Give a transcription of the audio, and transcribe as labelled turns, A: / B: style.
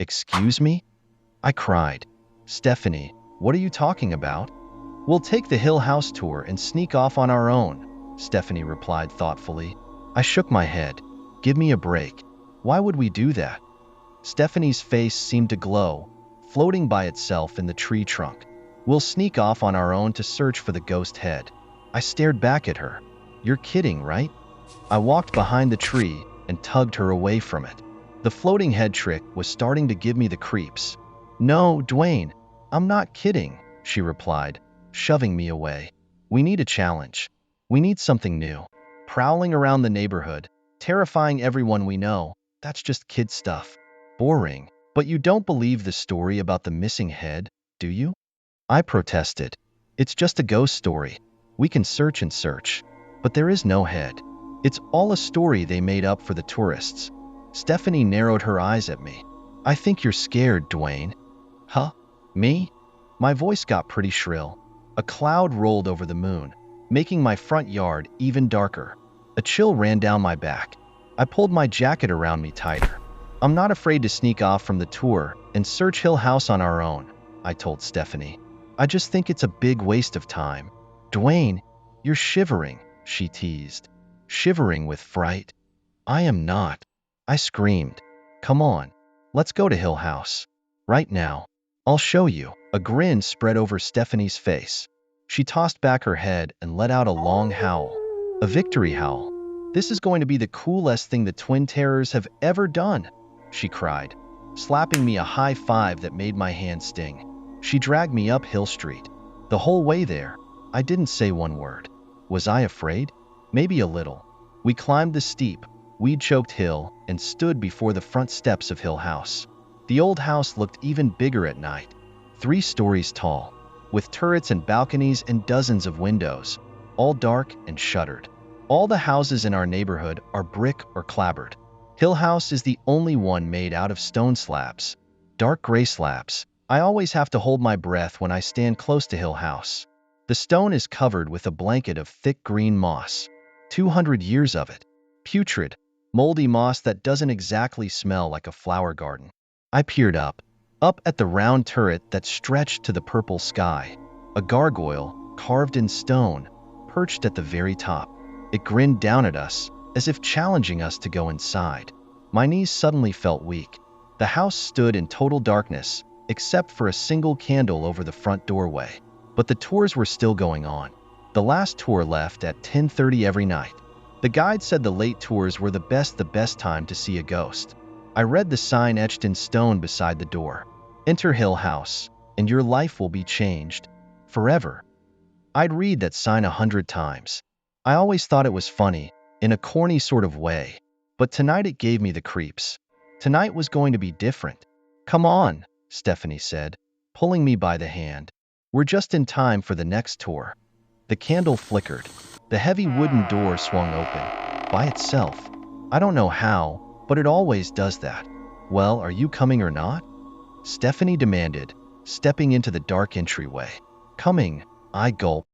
A: Excuse me? I cried. Stephanie, what are you talking about? We'll take the Hill House tour and sneak off on our own, Stephanie replied thoughtfully. I shook my head. Give me a break. Why would we do that? Stephanie's face seemed to glow, floating by itself in the tree trunk. We'll sneak off on our own to search for the ghost head. I stared back at her. You're kidding, right? I walked behind the tree and tugged her away from it. The floating head trick was starting to give me the creeps. No, Duane, I'm not kidding, she replied, shoving me away. We need a challenge. We need something new. Prowling around the neighborhood, terrifying everyone we know, that's just kid stuff. Boring. But you don't believe the story about the missing head, do you? I protested. It's just a ghost story. We can search and search. But there is no head. It's all a story they made up for the tourists. Stephanie narrowed her eyes at me. I think you're scared, Duane. Huh? Me? My voice got pretty shrill. A cloud rolled over the moon, making my front yard even darker. A chill ran down my back. I pulled my jacket around me tighter. I'm not afraid to sneak off from the tour and search Hill House on our own, I told Stephanie. I just think it's a big waste of time. Duane, you're shivering, she teased. Shivering with fright? I am not. I screamed. Come on, let's go to Hill House. Right now. I'll show you. A grin spread over Stephanie's face. She tossed back her head and let out a long howl. A victory howl. This is going to be the coolest thing the Twin Terrors have ever done, she cried, slapping me a high five that made my hand sting. She dragged me up Hill Street. The whole way there, I didn't say one word. Was I afraid? Maybe a little. We climbed the steep, weed-choked hill and stood before the front steps of Hill House. The old house looked even bigger at night, 3 stories tall, with turrets and balconies and dozens of windows, all dark and shuttered. All the houses in our neighborhood are brick or clapboard. Hill House is the only one made out of stone slabs, dark gray slabs. I always have to hold my breath when I stand close to Hill House. The stone is covered with a blanket of thick green moss, 200 years of it, putrid, moldy moss that doesn't exactly smell like a flower garden. I peered up at the round turret that stretched to the purple sky. A gargoyle, carved in stone, perched at the very top. It grinned down at us, as if challenging us to go inside. My knees suddenly felt weak. The house stood in total darkness, except for a single candle over the front doorway. But the tours were still going on. The last tour left at 10:30 every night. The guide said the late tours were the best time to see a ghost. I read the sign etched in stone beside the door. Enter Hill House, and your life will be changed. Forever. I'd read that sign 100 times. I always thought it was funny, in a corny sort of way. But tonight it gave me the creeps. Tonight was going to be different. Come on, Stephanie said, pulling me by the hand. We're just in time for the next tour. The candle flickered. The heavy wooden door swung open, by itself. I don't know how, but it always does that. Well, are you coming or not? Stephanie demanded, stepping into the dark entryway. Coming, I gulped.